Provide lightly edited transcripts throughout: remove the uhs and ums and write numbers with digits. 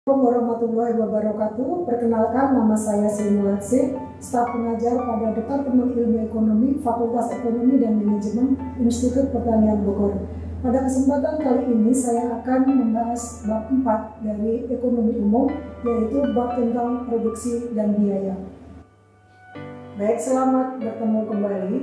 Assalamualaikum warahmatullahi wabarakatuh. Perkenalkan, nama saya Sri Mulatsi, staf pengajar pada Departemen Ilmu Ekonomi, Fakultas Ekonomi dan Manajemen Institut Pertanian Bogor. Pada kesempatan kali ini saya akan membahas bab 4 dari ekonomi umum, yaitu bab tentang produksi dan biaya. Baik, selamat bertemu kembali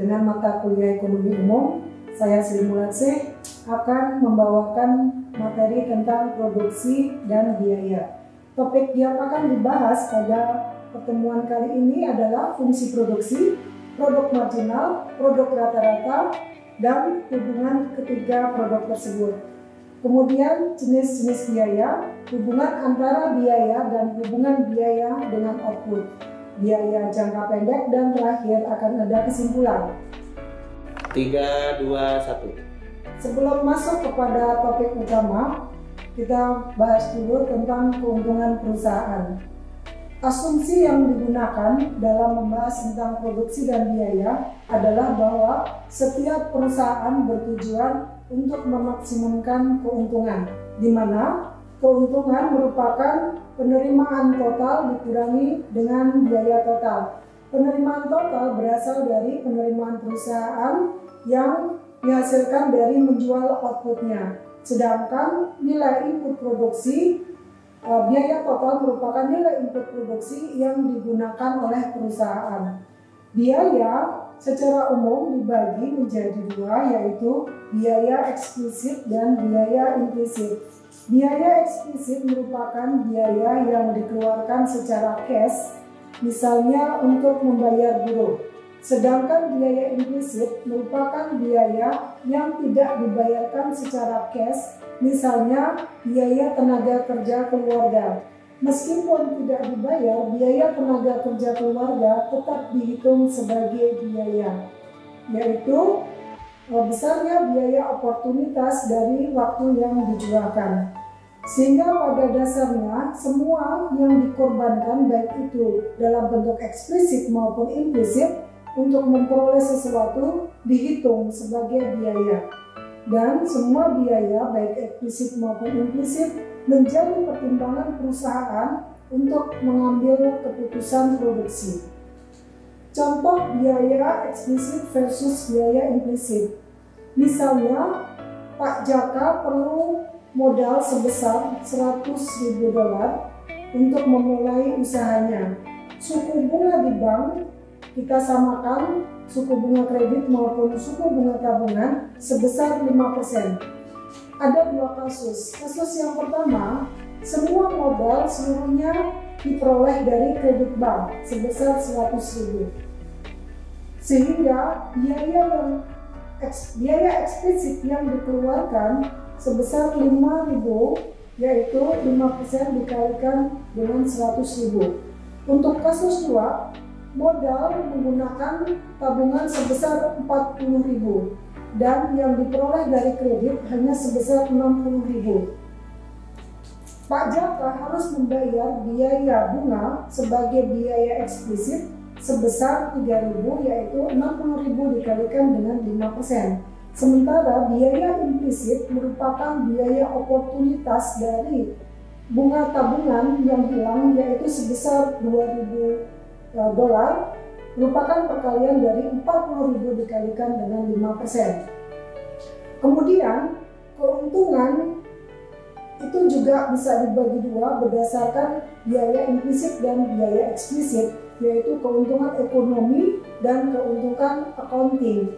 dengan mata kuliah ekonomi umum. Saya Sri Mulatsi akan membawakan materi tentang produksi dan biaya. Topik yang akan dibahas pada pertemuan kali ini adalah fungsi produksi, produk marginal, produk rata-rata, dan hubungan ketiga produk tersebut. Kemudian jenis-jenis biaya, hubungan antara biaya dan hubungan biaya dengan output, biaya jangka pendek, dan terakhir akan ada kesimpulan. 3, 2, 1. Sebelum masuk kepada topik utama, kita bahas dulu tentang keuntungan perusahaan. Asumsi yang digunakan dalam membahas tentang produksi dan biaya adalah bahwa setiap perusahaan bertujuan untuk memaksimumkan keuntungan, di mana keuntungan merupakan penerimaan total dikurangi dengan biaya total. Penerimaan total berasal dari penerimaan perusahaan yang dihasilkan dari menjual outputnya. Sedangkan nilai input produksi, biaya total merupakan nilai input produksi yang digunakan oleh perusahaan. Biaya secara umum dibagi menjadi dua, yaitu biaya eksplisit dan biaya implisit. Biaya eksplisit merupakan biaya yang dikeluarkan secara cash, misalnya untuk membayar buruh. Sedangkan biaya implisit merupakan biaya yang tidak dibayarkan secara cash, misalnya biaya tenaga kerja keluarga. Meskipun tidak dibayar, biaya tenaga kerja keluarga tetap dihitung sebagai biaya, yaitu besarnya biaya oportunitas dari waktu yang dijualkan. Sehingga pada dasarnya semua yang dikorbankan, baik itu dalam bentuk eksplisit maupun implisit, untuk memperoleh sesuatu dihitung sebagai biaya. Dan semua biaya baik eksplisit maupun implisit menjadi pertimbangan perusahaan untuk mengambil keputusan produksi. Contoh biaya eksplisit versus biaya implisit. Misalnya, Pak Jaka perlu modal sebesar $100.000 untuk memulai usahanya. Suku bunga di bank kita samakan suku bunga kredit maupun suku bunga tabungan sebesar 5%. Ada dua kasus. Kasus yang pertama, semua modal seluruhnya diperoleh dari kredit bank sebesar 100.000. Sehingga biaya eksplisit yang dikeluarkan sebesar 5.000, yaitu 5% dikalikan dengan 100.000. Untuk kasus 2, modal menggunakan tabungan sebesar 40.000 dan yang diperoleh dari kredit hanya sebesar 60.000. Pak Jaka harus membayar biaya bunga sebagai biaya eksplisit sebesar 3.000, yaitu 60.000 dikalikan dengan 5%. Sementara biaya implisit merupakan biaya oportunitas dari bunga tabungan yang hilang, yaitu sebesar $2.000, merupakan perkalian dari 40.000 dikalikan dengan 5%. Kemudian keuntungan itu juga bisa dibagi dua berdasarkan biaya implisit dan biaya eksplisit, yaitu keuntungan ekonomi dan keuntungan accounting.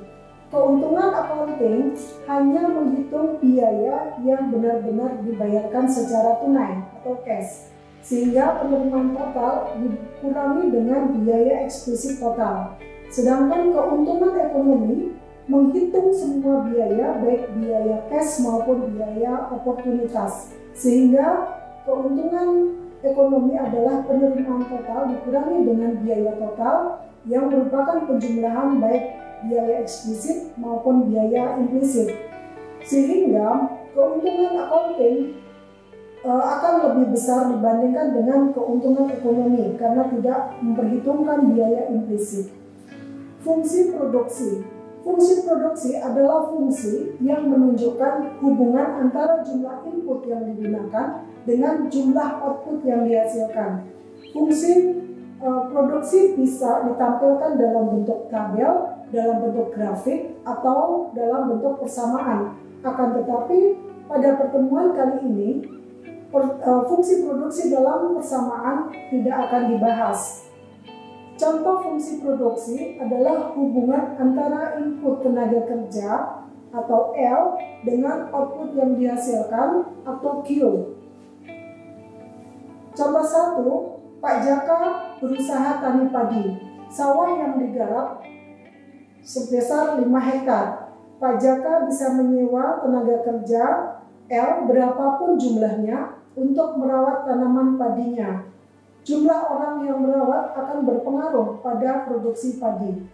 Keuntungan accounting hanya menghitung biaya yang benar-benar dibayarkan secara tunai atau cash, sehingga penerimaan total dikurangi dengan biaya eksplisit total. Sedangkan keuntungan ekonomi menghitung semua biaya, baik biaya cash maupun biaya oportunitas, sehingga keuntungan ekonomi adalah penerimaan total dikurangi dengan biaya total yang merupakan penjumlahan baik biaya eksplisit maupun biaya implisit. Sehingga keuntungan accounting akan lebih besar dibandingkan dengan keuntungan ekonomi karena tidak memperhitungkan biaya implisit. Fungsi produksi. Fungsi produksi adalah fungsi yang menunjukkan hubungan antara jumlah input yang digunakan dengan jumlah output yang dihasilkan. Fungsi produksi bisa ditampilkan dalam bentuk tabel, dalam bentuk grafik, atau dalam bentuk persamaan. Akan tetapi pada pertemuan kali ini, fungsi produksi dalam persamaan tidak akan dibahas. Contoh fungsi produksi adalah hubungan antara input tenaga kerja atau L dengan output yang dihasilkan atau Q. Contoh 1, Pak Jaka berusaha tani padi. Sawah yang digarap sebesar 5 hektar. Pak Jaka bisa menyewa tenaga kerja L berapapun jumlahnya untuk merawat tanaman padinya. Jumlah orang yang merawat akan berpengaruh pada produksi padi.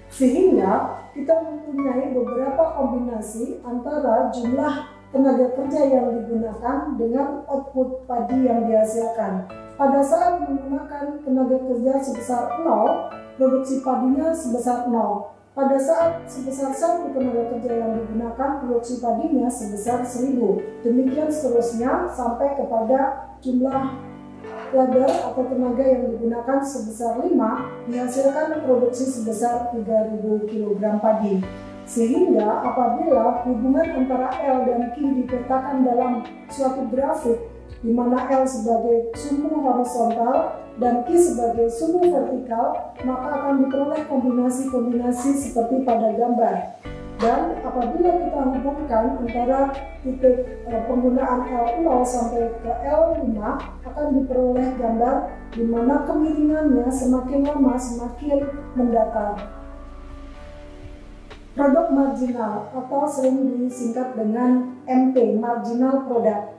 Sehingga kita mempunyai beberapa kombinasi antara jumlah tenaga kerja yang digunakan dengan output padi yang dihasilkan. Pada saat menggunakan tenaga kerja sebesar 0, produksi padinya sebesar 0. Pada saat sebesar 1 tenaga kerja yang digunakan, produksi padinya sebesar 1000. Demikian seterusnya sampai kepada jumlah ladar atau tenaga yang digunakan sebesar 5 dihasilkan produksi sebesar 3000 kg padi. Sehingga apabila hubungan antara L dan Q dipetakan dalam suatu grafik di mana L sebagai sumbu horizontal dan Q sebagai sumbu vertikal, maka akan diperoleh kombinasi-kombinasi seperti pada gambar. Dan apabila kita hubungkan antara titik penggunaan L0 sampai ke L5, akan diperoleh gambar di mana kemiringannya semakin lama semakin mendatar. Produk marginal atau sering disingkat dengan MP, marginal product.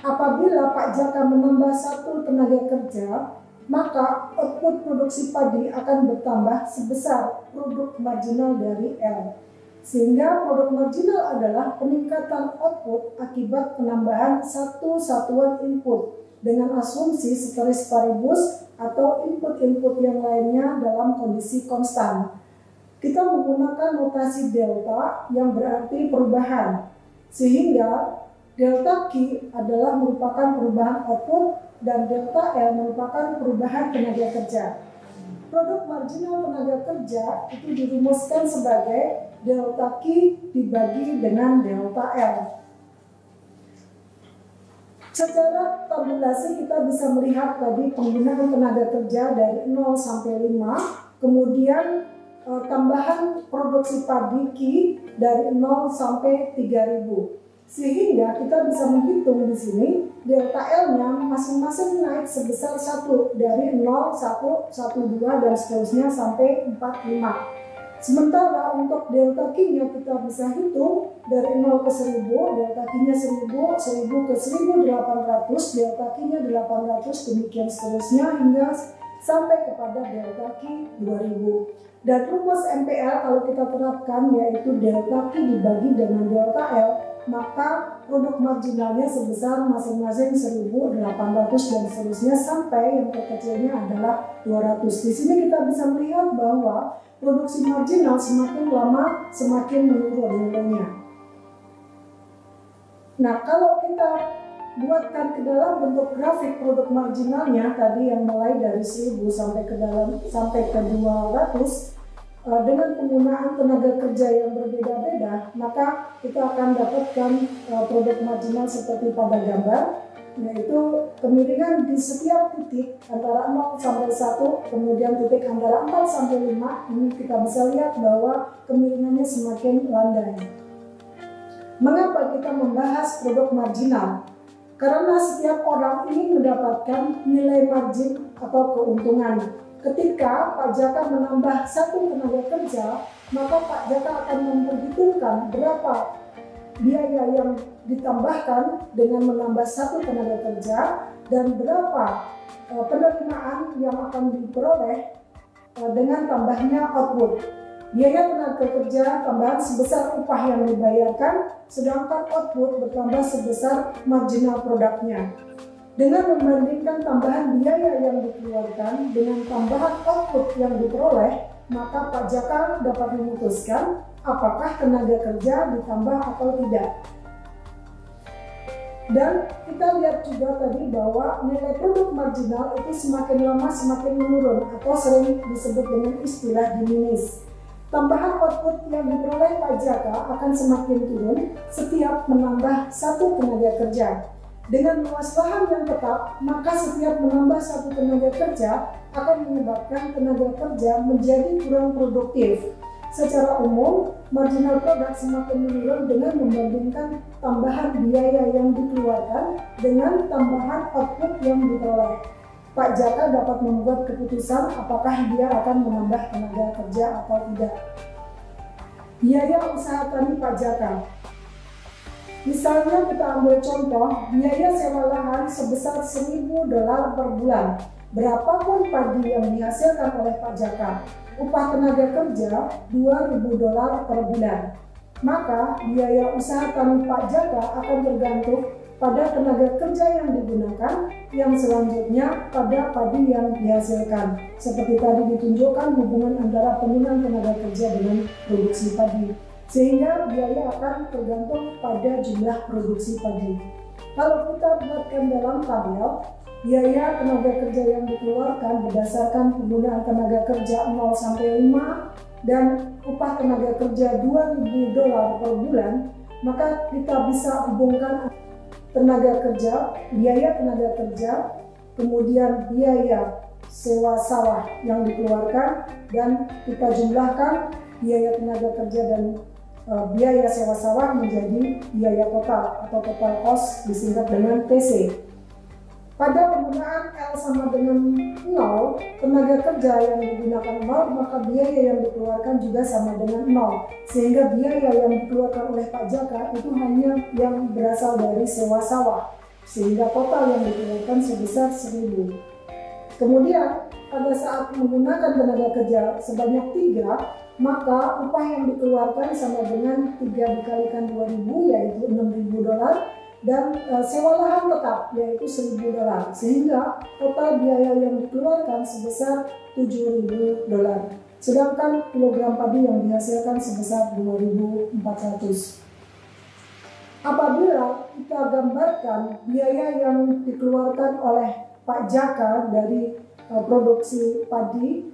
Apabila Pak Jaka menambah 1 tenaga kerja, maka output produksi padi akan bertambah sebesar produk marginal dari L. Sehingga produk marginal adalah peningkatan output akibat penambahan 1 satuan input dengan asumsi ceteris paribus atau input-input yang lainnya dalam kondisi konstan. Kita menggunakan notasi delta yang berarti perubahan, sehingga delta Q adalah merupakan perubahan output dan delta L merupakan perubahan tenaga kerja. Produk marginal tenaga kerja itu dirumuskan sebagai delta Q dibagi dengan delta L. Secara tabulasi kita bisa melihat tadi penggunaan tenaga kerja dari 0 sampai 5, kemudian tambahan produksi padi Q dari 0 sampai 3000. Sehingga kita bisa menghitung di sini delta L-nya masing-masing naik sebesar 1 dari 0, 1, 1, 2 dan seterusnya sampai 4, 5. Sementara untuk delta Q-nya kita bisa hitung dari 0 ke 1000, delta Q-nya 1000, 1000 ke 1800, delta Q-nya 800, demikian seterusnya hingga sampai kepada delta Q 2000. Dan rumus MPL kalau kita terapkan yaitu delta Q dibagi dengan delta L, maka produk marginalnya sebesar masing-masing 1800 dan seterusnya sampai yang terkecilnya adalah 200. Di sini kita bisa melihat bahwa produksi marginal semakin lama semakin menurun nilainya. Nah, kalau kita buatkan ke dalam bentuk grafik produk marginalnya tadi yang mulai dari 1000 sampai ke 200 dengan penggunaan tenaga kerja yang berbeda-beda, maka kita akan dapatkan produk marginal seperti pada gambar, yaitu kemiringan di setiap titik antara 0 sampai 1, kemudian titik antara 4 sampai 5, ini kita bisa lihat bahwa kemiringannya semakin landai. Mengapa kita membahas produk marginal? Karena setiap orang ingin mendapatkan nilai margin atau keuntungan. Ketika Pak Jaka menambah 1 tenaga kerja, maka Pak Jaka akan memperhitungkan berapa biaya yang ditambahkan dengan menambah 1 tenaga kerja dan berapa penerimaan yang akan diperoleh dengan tambahnya output. Biaya tenaga kerja tambahan sebesar upah yang dibayarkan, sedangkan output bertambah sebesar marginal produknya. Dengan membandingkan tambahan biaya yang dikeluarkan dengan tambahan output yang diperoleh, maka Pak Jaka dapat memutuskan apakah tenaga kerja ditambah atau tidak. Dan kita lihat juga tadi bahwa nilai produk marginal itu semakin lama semakin menurun atau sering disebut dengan istilah diminish. Tambahan output yang diperoleh Pak Jaka akan semakin turun setiap menambah satu tenaga kerja. Dengan luas lahan yang tetap, maka setiap menambah satu tenaga kerja akan menyebabkan tenaga kerja menjadi kurang produktif. Secara umum, marginal produk semakin menurun dengan membandingkan tambahan biaya yang dikeluarkan dengan tambahan output yang diperoleh. Pak Jaka dapat membuat keputusan apakah dia akan menambah tenaga kerja atau tidak. Biaya usaha tani Pak Jaka. Misalnya kita ambil contoh, biaya sewa lahan sebesar $1.000 per bulan. Berapapun padi yang dihasilkan oleh Pak Jaka, upah tenaga kerja $2.000 per bulan. Maka biaya usaha tani Pak Jaka akan tergantung pada tenaga kerja yang digunakan, yang selanjutnya pada padi yang dihasilkan. Seperti tadi ditunjukkan hubungan antara penggunaan tenaga kerja dengan produksi padi. Sehingga biaya akan tergantung pada jumlah produksi padi. Kalau kita buatkan dalam tabel, biaya tenaga kerja yang dikeluarkan berdasarkan penggunaan tenaga kerja 0 sampai 5 dan upah tenaga kerja $2.000 per bulan, maka kita bisa hubungkan tenaga kerja, biaya tenaga kerja, kemudian biaya sewa sawah yang dikeluarkan, dan kita jumlahkan biaya tenaga kerja dan biaya sewa sawah menjadi biaya total atau total cost disingkat dengan TC. Pada penggunaan L sama dengan 0, tenaga kerja yang digunakan 0, maka biaya yang dikeluarkan juga sama dengan 0. Sehingga biaya yang dikeluarkan oleh Pak Jaka itu hanya yang berasal dari sewa sawah. Sehingga total yang dikeluarkan sebesar 1.000. Kemudian pada saat menggunakan tenaga kerja sebanyak 3, maka upah yang dikeluarkan sama dengan 3 dikalikan 2.000 yaitu $6.000 dan sewa lahan tetap yaitu $1.000, sehingga total biaya yang dikeluarkan sebesar $7.000. Sedangkan kilogram padi yang dihasilkan sebesar 2.400. Apabila kita gambarkan biaya yang dikeluarkan oleh Pak Jaka dari produksi padi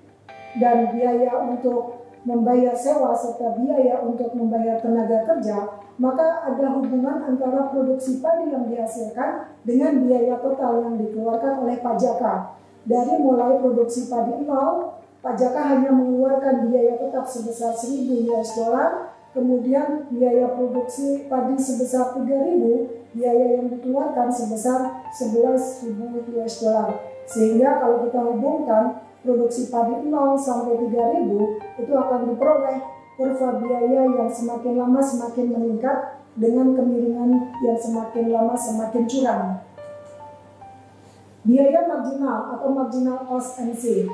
dan biaya untuk membayar sewa serta biaya untuk membayar tenaga kerja, maka ada hubungan antara produksi padi yang dihasilkan dengan biaya total yang dikeluarkan oleh Pak Jaka. Dari mulai produksi padi 0, Pak Jaka hanya mengeluarkan biaya tetap sebesar $1.000, kemudian biaya produksi padi sebesar 3.000, biaya yang dikeluarkan sebesar $11.000. Sehingga kalau kita hubungkan produksi padi 0 sampai 3.000, itu akan diperoleh kurva biaya yang semakin lama semakin meningkat dengan kemiringan yang semakin lama semakin curam. Biaya marginal atau marginal cost MC.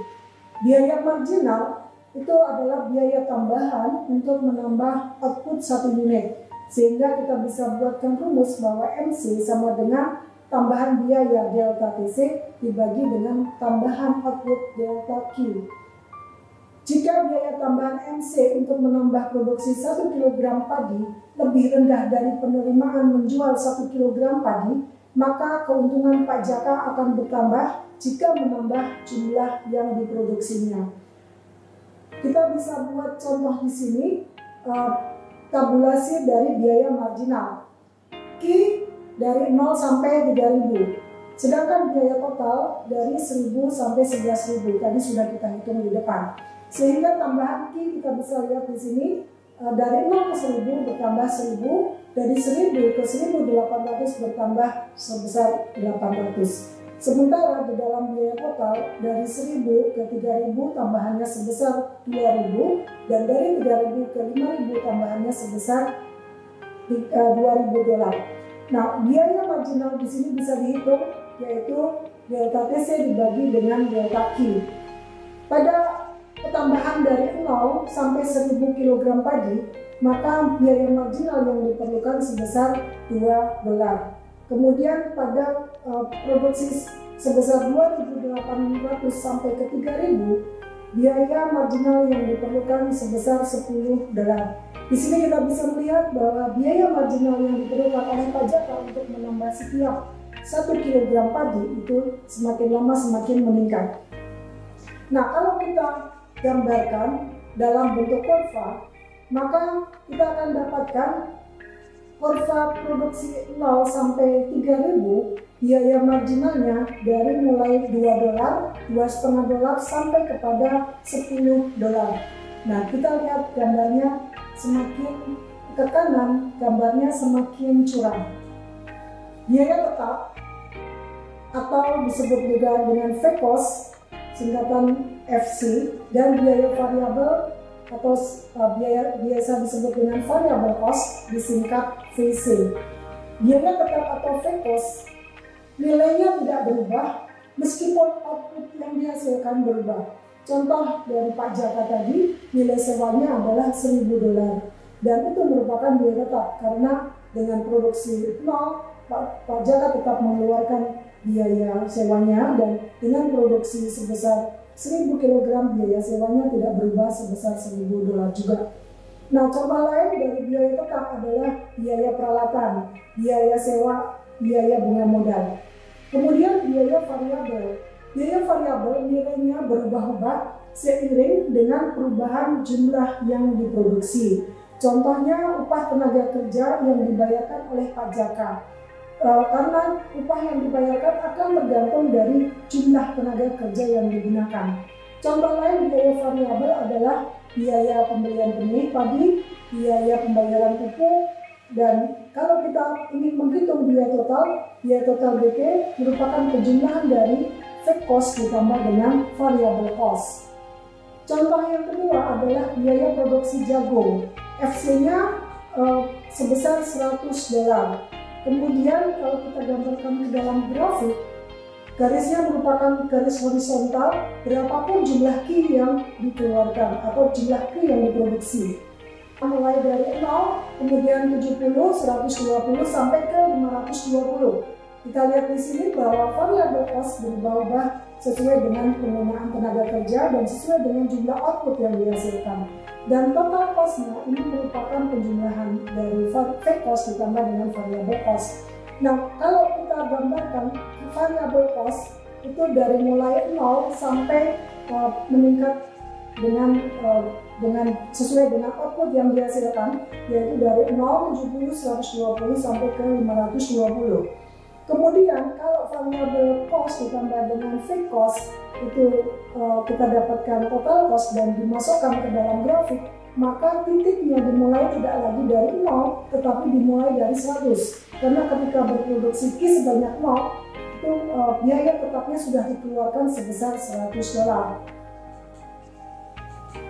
Biaya marginal itu adalah biaya tambahan untuk menambah output satu unit. Sehingga kita bisa buatkan rumus bahwa MC sama dengan tambahan biaya delta TC dibagi dengan tambahan output delta Q. Jika biaya tambahan MC untuk menambah produksi 1 kg padi lebih rendah dari penerimaan menjual 1 kg padi, maka keuntungan Pak Jaka akan bertambah jika menambah jumlah yang diproduksinya. Kita bisa buat contoh di sini, tabulasi dari biaya marginal. Q dari 0 sampai 3.000. Sedangkan biaya total dari 1.000 sampai 11.000 tadi sudah kita hitung di depan. Sehingga tambahan Q kita bisa lihat di sini dari 0 ke 1.000 bertambah 1.000, dari 1.000 ke 1.800 bertambah sebesar 800. Sementara di dalam biaya total dari 1.000 ke 3.000 tambahannya sebesar 2.000, dan dari 3.000 ke 5.000 tambahannya sebesar $2.000. Nah, biaya marginal di sini bisa dihitung, yaitu delta TC dibagi dengan delta Q. Pada pertambahan dari 0 sampai 1.000 kg padi, maka biaya marginal yang diperlukan sebesar $2. Kemudian pada produksi sebesar 2.800 sampai ke 3.000, biaya marginal yang diperlukan sebesar $10. Di sini kita bisa melihat bahwa biaya marginal yang diperlukan oleh pajaka untuk menambah setiap 1 kg padi itu semakin lama semakin meningkat. Nah, kalau kita gambarkan dalam bentuk kurva, maka kita akan dapatkan kurva produksi 0 sampai 3.000, biaya marginalnya dari mulai $2, $2,5 sampai kepada $10. Nah, kita lihat gambarnya semakin ke kanan, gambarnya semakin curam. Biaya tetap atau disebut juga dengan FCOS, singkatan FC, dan biaya variabel atau biasa disebut dengan variable cost, disingkat VC. Biaya tetap atau FCOS nilainya tidak berubah meskipun output yang dihasilkan berubah. Contoh dari Pak Jaka tadi, nilai sewanya adalah $1.000 dan itu merupakan biaya tetap karena dengan produksi 0 Pak Jaka tetap mengeluarkan biaya sewanya, dan dengan produksi sebesar 1.000 kg biaya sewanya tidak berubah sebesar $1.000 juga. Nah, contoh lain dari biaya tetap adalah biaya peralatan, biaya sewa, biaya bunga modal. Kemudian biaya variabel. Biaya variabel nilainya berubah-ubah seiring dengan perubahan jumlah yang diproduksi. Contohnya upah tenaga kerja yang dibayarkan oleh pajaka. Karena upah yang dibayarkan akan bergantung dari jumlah tenaga kerja yang digunakan. Contoh lain biaya variabel adalah biaya pembelian benih padi, biaya pembayaran pupuk, dan kalau kita ingin menghitung biaya total BP merupakan penjumlahan dari fixed cost ditambah dengan variable cost. Contoh yang kedua adalah biaya produksi jagung. FC-nya sebesar $100. Kemudian kalau kita gambarkan ke dalam grafik, garisnya merupakan garis horizontal berapapun jumlah Q yang dikeluarkan atau jumlah Q yang diproduksi. Mulai dari 0, kemudian 70, 120 sampai ke 520. Kita lihat di sini bahwa variable cost berubah-ubah sesuai dengan penggunaan tenaga kerja dan sesuai dengan jumlah output yang dihasilkan. Dan total cost-nya ini merupakan penjumlahan dari fixed cost ditambah dengan variable cost. Nah, kalau kita gambarkan variable cost itu dari mulai 0 sampai meningkat dengan sesuai dengan output yang dihasilkan, yaitu dari 0, 70, 120 sampai ke 520. Kemudian kalau variable cost ditambah dengan fixed cost itu kita dapatkan total cost dan dimasukkan ke dalam grafik, maka titiknya dimulai tidak lagi dari 0 tetapi dimulai dari 100. Karena ketika berproduksi Q sebanyak 0 itu biaya tetapnya sudah dikeluarkan sebesar $100.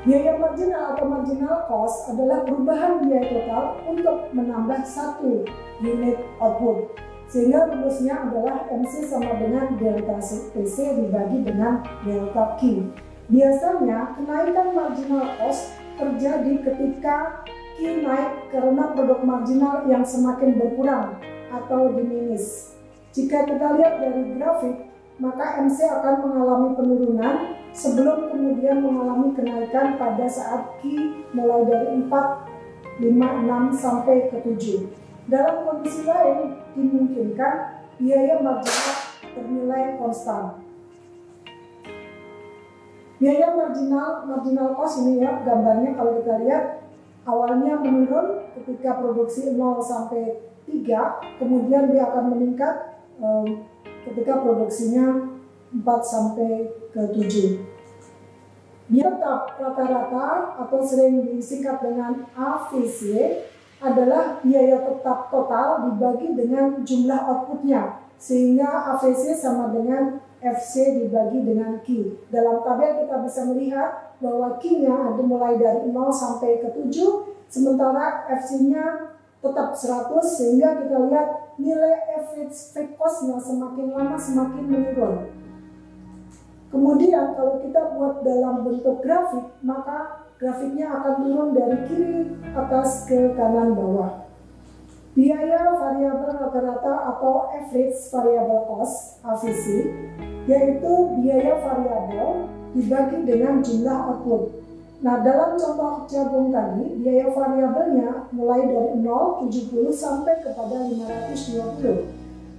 Biaya marginal atau marginal cost adalah perubahan biaya total untuk menambah satu unit output. Sehingga rumusnya adalah MC sama dengan delta PC dibagi dengan delta Q. Biasanya kenaikan marginal cost terjadi ketika Q naik karena produk marginal yang semakin berkurang atau diminish. Jika kita lihat dari grafik, maka MC akan mengalami penurunan sebelum kemudian mengalami kenaikan pada saat Q mulai dari 4, 5, 6 sampai ke 7. Dalam kondisi lain, dimungkinkan biaya marginal ternilai konstan. Biaya marginal cost ini ya, gambarnya kalau kita lihat awalnya menurun ketika produksi 0 sampai 3, kemudian dia akan meningkat ketika produksinya 4 sampai ke 7. Biaya tetap rata-rata atau sering disingkat dengan AVC adalah biaya tetap total dibagi dengan jumlah outputnya, sehingga AVC sama dengan FC dibagi dengan Q. Dalam tabel kita bisa melihat bahwa Q-nya ada mulai dari 0 sampai ke 7, sementara FC-nya tetap 100, sehingga kita lihat nilai average fixed cost-nya semakin lama semakin menurun. Kemudian kalau kita buat dalam bentuk grafik, maka grafiknya akan turun dari kiri atas ke kanan bawah. biaya variabel rata-rata atau average variable cost (AVC), yaitu biaya variabel dibagi dengan jumlah output. Nah, dalam contoh jagung tadi, biaya variabelnya mulai dari 0, 70 sampai kepada 520.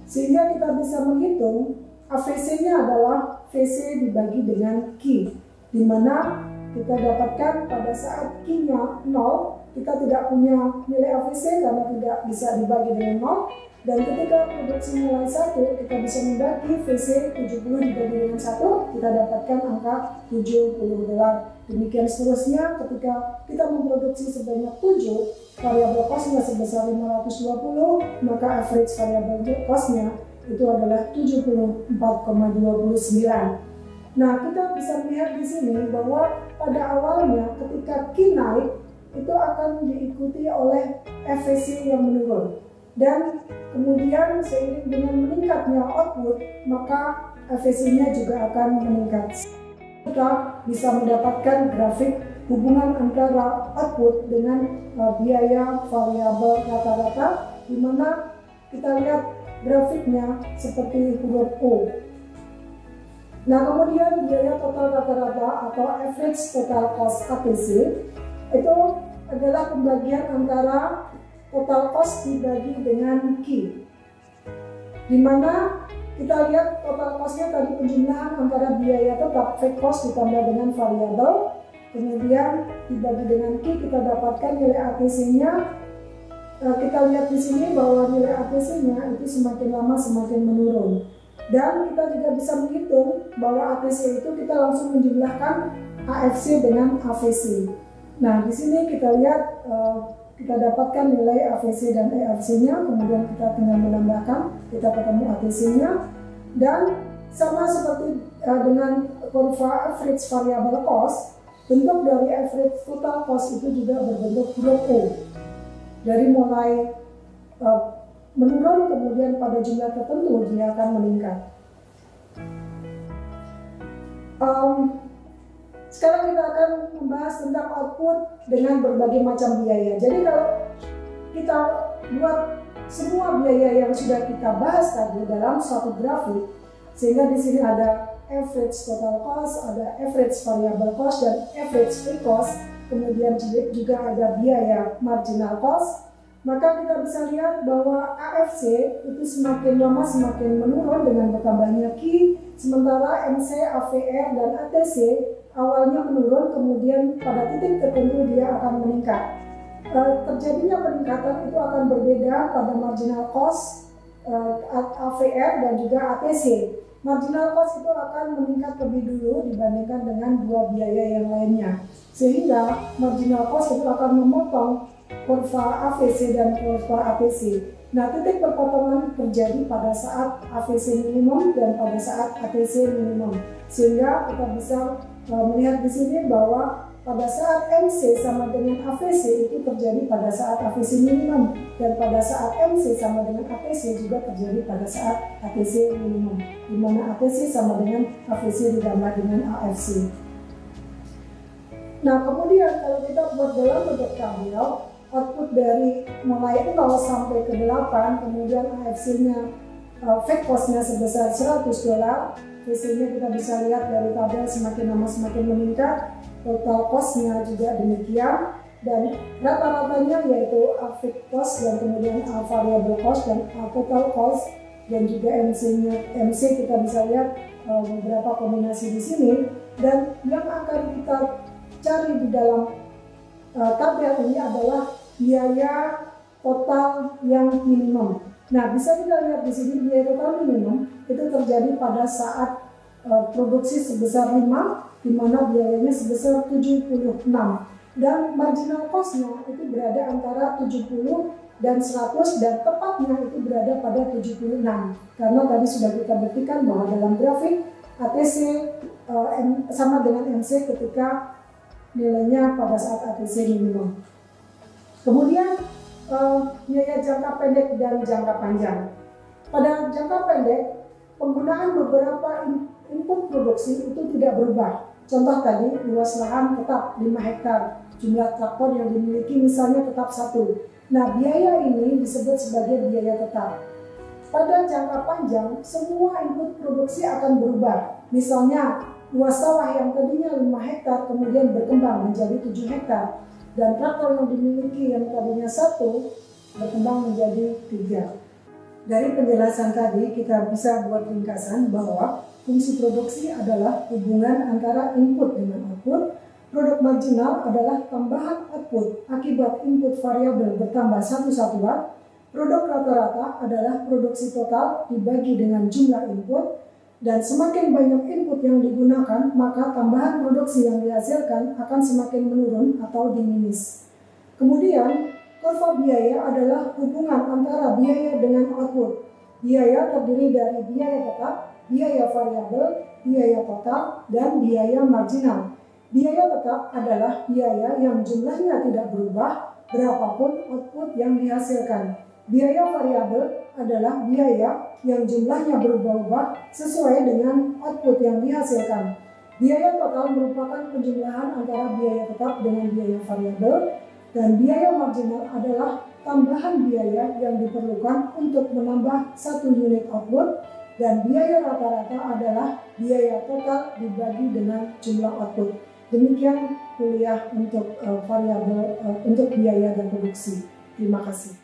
Sehingga kita bisa menghitung AVC-nya adalah VC dibagi dengan Q, di mana kita dapatkan pada saat Q-nya 0, kita tidak punya nilai AVC karena tidak bisa dibagi dengan 0. Dan ketika produksi mulai 1, kita bisa membagi VC 70 dibagi dengan 1, kita dapatkan angka $70. Demikian seterusnya, ketika kita memproduksi sebanyak 7, variabel cost-nya sebesar 520, maka average variable cost-nya itu adalah 74,29. Nah, kita bisa melihat di sini bahwa pada awalnya ketika Q naik, itu akan diikuti oleh AVC yang menurun. Dan kemudian seiring dengan meningkatnya output, maka AVC-nya juga akan meningkat. Kita bisa mendapatkan grafik hubungan antara output dengan biaya variabel rata-rata, di mana kita lihat grafiknya seperti huruf O. Nah, kemudian biaya total rata-rata atau average total cost ATC itu adalah pembagian antara total cost dibagi dengan Q, di mana kita lihat total cost-nya tadi penjumlahan antara biaya tetap fixed cost ditambah dengan variabel, kemudian dibagi dengan Q, kita dapatkan nilai ATC-nya. Kita lihat di sini bahwa nilai ATC-nya itu semakin lama semakin menurun, dan kita juga bisa menghitung bahwa ATC itu kita langsung menjumlahkan AFC dengan AVC. Nah, di sini kita lihat kita dapatkan nilai AVC dan ERC-nya, kemudian kita tinggal menambahkan, kita ketemu ATC-nya, dan sama seperti dengan kurva average variable cost, bentuk dari average total cost itu juga berbentuk huruf O. Dari mulai menurun, kemudian pada jumlah tertentu dia akan meningkat. Sekarang kita akan membahas tentang output dengan berbagai macam biaya. Jadi kalau kita buat semua biaya yang sudah kita bahas tadi dalam suatu grafik, sehingga di sini ada average total cost, ada average variable cost, dan average fixed cost, kemudian juga ada biaya marginal cost, maka kita bisa lihat bahwa AFC itu semakin lama semakin menurun dengan bertambahnya Q, sementara MC, AVR, dan ATC awalnya menurun, kemudian pada titik tertentu dia akan meningkat. Terjadinya peningkatan itu akan berbeda pada marginal cost, AVR, dan juga ATC. Marginal cost itu akan meningkat lebih dulu dibandingkan dengan dua biaya yang lainnya, sehingga marginal cost itu akan memotong kurva AVC dan kurva ATC. Nah, titik perpotongan terjadi pada saat AVC minimum dan pada saat ATC minimum, sehingga kita bisa melihat di sini bahwa pada saat MC sama dengan AVC itu terjadi pada saat AVC minimum, dan pada saat MC sama dengan ATC juga terjadi pada saat ATC minimum, di mana ATC sama dengan AVC ditambah dengan AFC. Nah, kemudian kalau kita buat dalam bentuk tabel, output dari mulai 0 sampai ke 8, kemudian AFC-nya fixed cost-nya sebesar $100, VC-nya kita bisa lihat dari tabel semakin lama semakin meningkat, total cost-nya juga demikian, dan rata-ratanya yaitu fixed cost dan kemudian variable cost dan total cost, dan juga MC kita bisa lihat beberapa kombinasi di sini. Dan yang akan kita cari di dalam tabel ini adalah biaya total yang minimum. Nah, bisa kita lihat di sini biaya total minimum itu terjadi pada saat produksi sebesar 5, di mana biayanya sebesar 76, dan marginal cost-nya itu berada antara 70 dan 100, dan tepatnya itu berada pada 76, karena tadi sudah kita buktikan bahwa dalam grafik ATC sama dengan MC ketika nilainya pada saat ATC minimum. Kemudian biaya jangka pendek dan jangka panjang. Pada jangka pendek, penggunaan beberapa input produksi itu tidak berubah. Contoh tadi, luas lahan tetap 5 hektar. Jumlah traktor yang dimiliki misalnya tetap 1. Nah, biaya ini disebut sebagai biaya tetap. Pada jangka panjang, semua input produksi akan berubah. Misalnya, luas sawah yang tadinya 5 hektar kemudian berkembang menjadi 7 hektar. Dan traktor yang dimiliki yang tadinya 1 berkembang menjadi 3. Dari penjelasan tadi, kita bisa buat ringkasan bahwa fungsi produksi adalah hubungan antara input dengan output. Produk marginal adalah tambahan output akibat input variabel bertambah 1 satuan. Produk rata-rata adalah produksi total dibagi dengan jumlah input. Dan semakin banyak input yang digunakan, maka tambahan produksi yang dihasilkan akan semakin menurun atau diminis. Kemudian, kurva biaya adalah hubungan antara biaya dengan output. Biaya terdiri dari biaya tetap, biaya variabel, biaya total, dan biaya marginal. Biaya tetap adalah biaya yang jumlahnya tidak berubah berapapun output yang dihasilkan. Biaya variabel adalah biaya yang jumlahnya berubah-ubah sesuai dengan output yang dihasilkan. Biaya total merupakan penjumlahan antara biaya tetap dengan biaya variabel. Dan biaya marginal adalah tambahan biaya yang diperlukan untuk menambah 1 unit output, dan biaya rata-rata adalah biaya total dibagi dengan jumlah output. Demikian kuliah untuk variabel untuk biaya dan produksi. Terima kasih.